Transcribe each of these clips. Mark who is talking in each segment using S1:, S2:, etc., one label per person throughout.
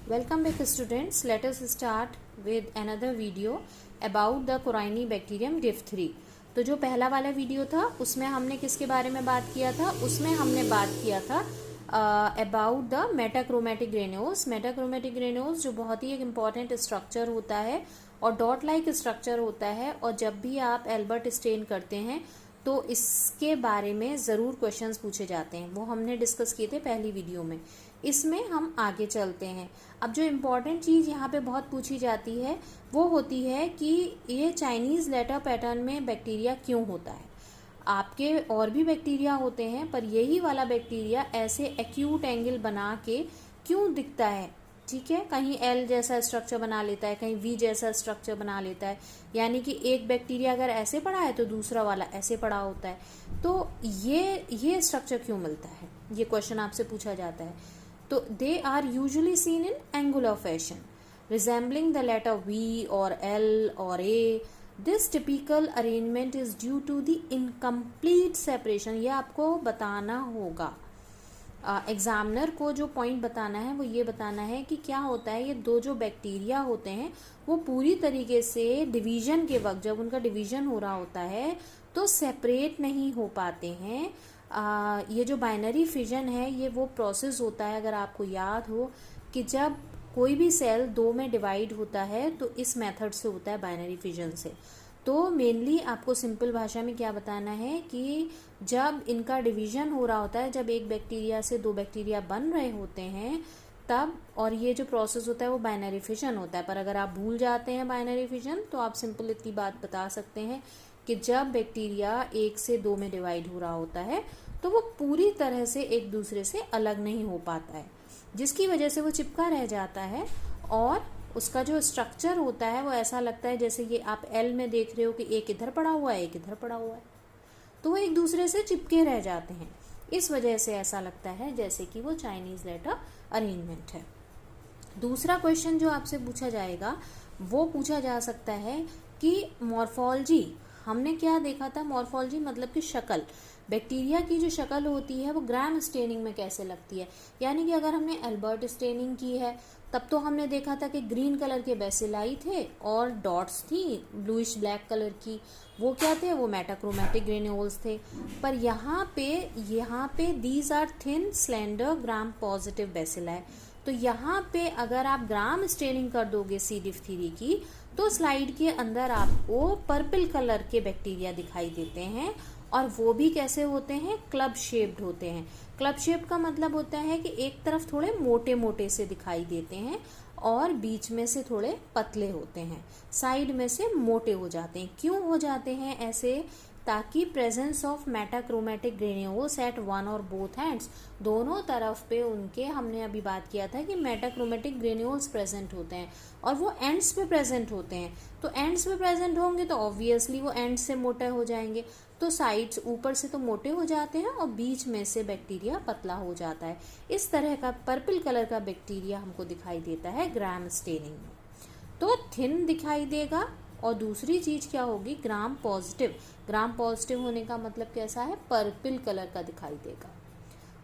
S1: Welcome back students. Let us start with another video about the Corynebacterium diphtheria. तो जो पहला वाला video था उसमें हमने किसके बारे में बात किया था? उसमें हमने बात किया था अबाउट द मेटाक्रोमेटिक ग्रेन्यूल्स. मेटाक्रोमेटिक ग्रेन्यूल्स जो बहुत ही एक इम्पॉर्टेंट स्ट्रक्चर होता है और डॉट लाइक स्ट्रक्चर होता है, और जब भी आप एल्बर्ट स्टेन करते हैं तो इसके बारे में ज़रूर क्वेश्चंस पूछे जाते हैं. वो हमने डिस्कस किए थे पहली वीडियो में. इसमें हम आगे चलते हैं. अब जो इम्पॉर्टेंट चीज़ यहाँ पे बहुत पूछी जाती है वो होती है कि ये चाइनीज़ लेटर पैटर्न में बैक्टीरिया क्यों होता है. आपके और भी बैक्टीरिया होते हैं पर यही वाला बैक्टीरिया ऐसे एक्यूट एंगल बना के क्यों दिखता है. ठीक है, कहीं एल जैसा स्ट्रक्चर बना लेता है, कहीं वी जैसा स्ट्रक्चर बना लेता है. यानी कि एक बैक्टीरिया अगर ऐसे पड़ा है तो दूसरा वाला ऐसे पड़ा होता है. तो ये स्ट्रक्चर क्यों मिलता है, ये क्वेश्चन आपसे पूछा जाता है. तो they are usually seen in angular fashion resembling the letter V और एल और A. This typical arrangement is due to the incomplete separation. ये आपको बताना होगा. एग्जामिनर को जो पॉइंट बताना है वो ये बताना है कि क्या होता है, ये दो जो बैक्टीरिया होते हैं वो पूरी तरीके से डिवीजन के वक्त, जब उनका डिवीजन हो रहा होता है तो सेपरेट नहीं हो पाते हैं. ये जो बाइनरी फिजन है ये वो प्रोसेस होता है, अगर आपको याद हो, कि जब कोई भी सेल दो में डिवाइड होता है तो इस मेथड से होता है, बाइनरी फिजन से. तो मेनली आपको सिंपल भाषा में क्या बताना है कि जब इनका डिवीजन हो रहा होता है, जब एक बैक्टीरिया से दो बैक्टीरिया बन रहे होते हैं तब, और ये जो प्रोसेस होता है वो बाइनरी फिजन होता है. पर अगर आप भूल जाते हैं बाइनरी फिजन तो आप सिंपल इतनी बात बता सकते हैं कि जब बैक्टीरिया एक से दो में डिवाइड हो रहा होता है तो वो पूरी तरह से एक दूसरे से अलग नहीं हो पाता है, जिसकी वजह से वो चिपका रह जाता है और उसका जो स्ट्रक्चर होता है वो ऐसा लगता है जैसे ये आप एल में देख रहे हो कि एक इधर पड़ा हुआ है एक इधर पड़ा हुआ है, तो वो एक दूसरे से चिपके रह जाते हैं. इस वजह से ऐसा लगता है जैसे कि वो चाइनीज लेटर अरेंजमेंट है. दूसरा क्वेश्चन जो आपसे पूछा जाएगा वो पूछा जा सकता है कि मॉर्फोलॉजी, हमने क्या देखा था, मॉर्फोलॉजी मतलब कि शक्ल, बैक्टीरिया की जो शक्ल होती है वो ग्राम स्टेनिंग में कैसे लगती है. यानी कि अगर हमने एल्बर्ट स्टेनिंग की है तब तो हमने देखा था कि ग्रीन कलर के बेसिलाई थे और डॉट्स थी ब्लूइश ब्लैक कलर की, वो क्या थे, वो मेटाक्रोमेटिक ग्रेन्यूल्स थे. पर यहाँ पे these are thin slender gram positive bacilli. तो यहाँ पे अगर आप ग्राम स्टेनिंग कर दोगे सी डिप्थीरी की तो स्लाइड के अंदर आपको पर्पल कलर के बैक्टीरिया दिखाई देते हैं, और वो भी कैसे होते हैं, क्लब शेप्ड होते हैं. क्लब शेप का मतलब होता है कि एक तरफ थोड़े मोटे मोटे से दिखाई देते हैं और बीच में से थोड़े पतले होते हैं, साइड में से मोटे हो जाते हैं. क्यों हो जाते हैं ऐसे, ताकि presence of metachromatic granules at one और बोथ हैंड्स, दोनों तरफ पे उनके, हमने अभी बात किया था कि मेटाक्रोमेटिक ग्रेन्यूल्स प्रेजेंट होते हैं और वो एंड्स पे प्रेजेंट होते हैं. तो एंड्स पे प्रेजेंट होंगे तो ऑब्वियसली वो एंड्स से मोटे हो जाएंगे, तो साइड्स ऊपर से तो मोटे हो जाते हैं और बीच में से बैक्टीरिया पतला हो जाता है. इस तरह का पर्पल कलर का बैक्टीरिया हमको दिखाई देता है ग्राम स्टेनिंग में. तो थिन दिखाई देगा. और दूसरी चीज क्या होगी, ग्राम पॉजिटिव. ग्राम पॉजिटिव होने का मतलब कैसा है, पर्पल कलर का दिखाई देगा.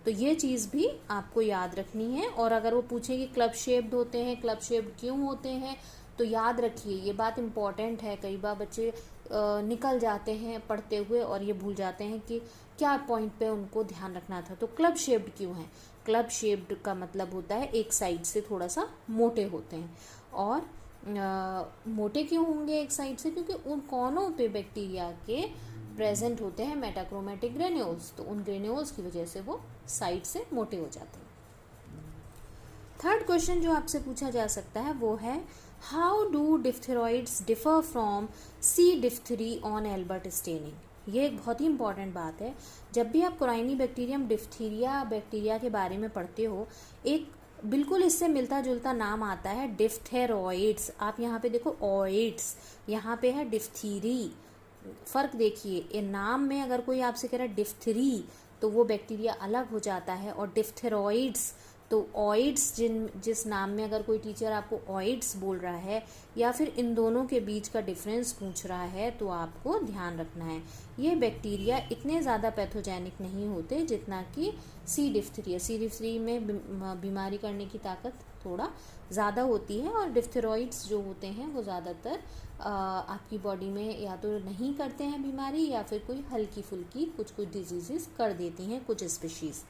S1: तो ये चीज भी आपको याद रखनी है. और अगर वो पूछे कि क्लब शेप्ड होते हैं, क्लब शेप्ड क्यों होते हैं, तो याद रखिए ये बात इम्पॉर्टेंट है. कई बार बच्चे निकल जाते हैं पढ़ते हुए और ये भूल जाते हैं कि क्या पॉइंट पे उनको ध्यान रखना था. तो क्लब शेप्ड क्यों है, क्लब शेप्ड का मतलब होता है एक साइड से थोड़ा सा मोटे होते हैं. और मोटे क्यों होंगे एक साइड से, क्योंकि उन कोनों पे बैक्टीरिया के प्रेजेंट होते हैं मेटाक्रोमेटिक ग्रेन्यूल्स, तो उन ग्रेन्यूल्स की वजह से वो साइड से मोटे हो जाते हैं. थर्ड क्वेश्चन जो आपसे पूछा जा सकता है वो है, how do diphtheroids differ from C diphtheriae on Albert staining. ये एक बहुत ही इंपॉर्टेंट बात है. जब भी आप कोराइनीबैक्टीरियम डिप्थीरिया बैक्टीरिया के बारे में पढ़ते हो, एक बिल्कुल इससे मिलता जुलता नाम आता है डिप्थेरॉइड्स. आप यहाँ पे देखो ऑइड्स, यहाँ पे है डिप्थीरी. फर्क देखिए, ये नाम में अगर कोई आपसे कह रहा है डिप्थेरी तो वो बैक्टीरिया अलग हो जाता है, और डिप्थेरॉइड्स तो ऑइड्स, जिस नाम में अगर कोई टीचर आपको ऑइड्स बोल रहा है या फिर इन दोनों के बीच का डिफरेंस पूछ रहा है तो आपको ध्यान रखना है. ये बैक्टीरिया इतने ज़्यादा पैथोजेनिक नहीं होते जितना कि सी डिप्थीरिया. सी डिप्थीरिया में बीमारी करने की ताकत थोड़ा ज़्यादा होती है, और डिफ्थेरॉइड्स जो होते हैं वो ज़्यादातर आपकी बॉडी में या तो नहीं करते हैं बीमारी, या फिर कोई हल्की फुल्की कुछ कुछ डिजीज़ कर देती हैं कुछ स्पीशीज़।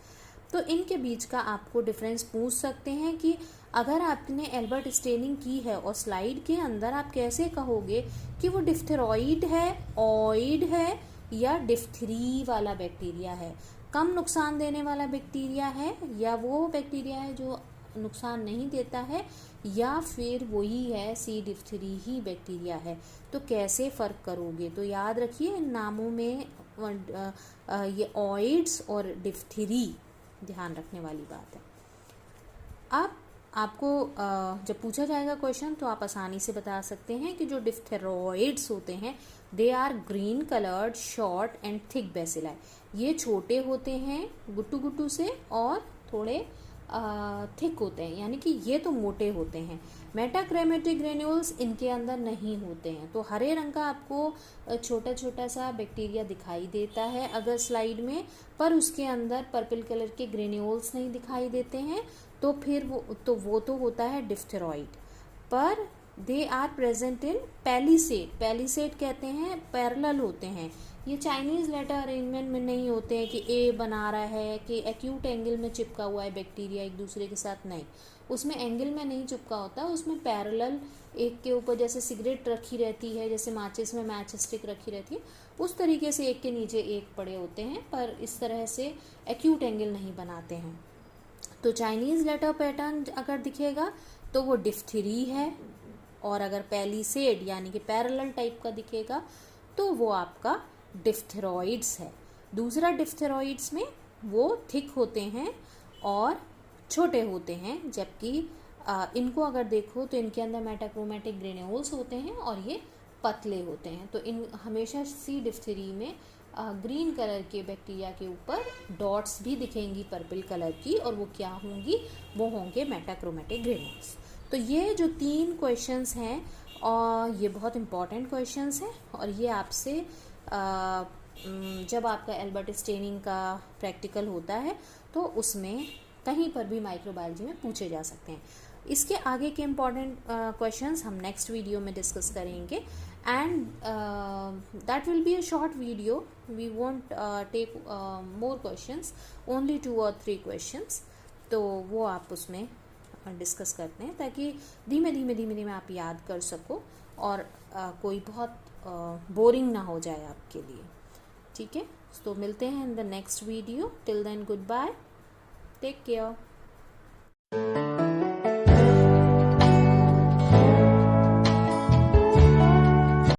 S1: तो इनके बीच का आपको डिफरेंस पूछ सकते हैं कि अगर आपने एल्बर्ट स्टेनिंग की है और स्लाइड के अंदर आप कैसे कहोगे कि वो डिफ्थेरॉइड है, ऑइड है, या डिफ्थरी वाला बैक्टीरिया है, कम नुकसान देने वाला बैक्टीरिया है, या वो बैक्टीरिया है जो नुकसान नहीं देता है, या फिर वही है सी डिफ्थरी ही बैक्टीरिया है। तो कैसे फ़र्क करोगे? तो याद रखिए इन नामों में ये ऑइड्स और डिफ्थरी ध्यान रखने वाली बात है। अब आपको जब पूछा जाएगा क्वेश्चन तो आप आसानी से बता सकते हैं कि जो डिफ्थेरॉइड्स होते हैं they are green coloured short and thick bacilli. ये छोटे होते हैं गुट्टू गुट्टू से और थोड़े थिक होते हैं, यानी कि ये तो मोटे होते हैं। मेटाक्रोमेटिक ग्रेन्यूल्स इनके अंदर नहीं होते हैं। तो हरे रंग का आपको छोटा छोटा सा बैक्टीरिया दिखाई देता है अगर स्लाइड में, पर उसके अंदर पर्पल कलर के ग्रेन्यूल्स नहीं दिखाई देते हैं, तो फिर वो तो होता है डिफ्थेरॉइड। पर they are present in palisade. Palisade कहते हैं पैरेलल होते हैं। ये चाइनीज़ लेटर अरेंजमेंट में नहीं होते हैं कि ए बना रहा है कि एक्यूट एंगल में चिपका हुआ है बैक्टीरिया एक दूसरे के साथ, नहीं, उसमें एंगल में नहीं चिपका होता, उसमें पैरेलल एक के ऊपर जैसे सिगरेट रखी रहती है, जैसे माचिस में मैच स्टिक रखी रहती है, उस तरीके से एक के नीचे एक पड़े होते हैं, पर इस तरह से एक्यूट एंगल नहीं बनाते हैं। तो चाइनीज़ लेटर पैटर्न अगर दिखेगा तो वो डिफ्थरी है, और अगर पैलिसेड यानी कि पैरेलल टाइप का दिखेगा तो वो आपका डिफ्थेरॉइड्स है। दूसरा डिफ्थेरॉइड्स में वो थिक होते हैं और छोटे होते हैं, जबकि इनको अगर देखो तो इनके अंदर मेटाक्रोमेटिक ग्रेन्यूल्स होते हैं और ये पतले होते हैं। तो इन हमेशा सी डिफ्थेरी में ग्रीन कलर के बैक्टीरिया के ऊपर डॉट्स भी दिखेंगी पर्पल कलर की, और वो क्या होंगी? वो होंगे मेटाक्रोमेटिक ग्रेन्यूल्स। तो ये जो 3 क्वेश्चंस हैं और ये बहुत इंपॉर्टेंट क्वेश्चंस हैं, और ये आपसे जब आपका एल्बर्ट स्टेनिंग का प्रैक्टिकल होता है तो उसमें कहीं पर भी माइक्रोबायोलॉजी में पूछे जा सकते हैं। इसके आगे के इम्पॉर्टेंट क्वेश्चंस हम नेक्स्ट वीडियो में डिस्कस करेंगे, and that will be a short video. We won't take more questions, only 2 और 3 क्वेश्चंस। तो वो आप उसमें डिस्कस करते हैं ताकि धीमे धीमे आप याद कर सको और कोई बहुत बोरिंग ना हो जाए आपके लिए। ठीक है, तो मिलते हैं in the next video. Till then good bye, take care.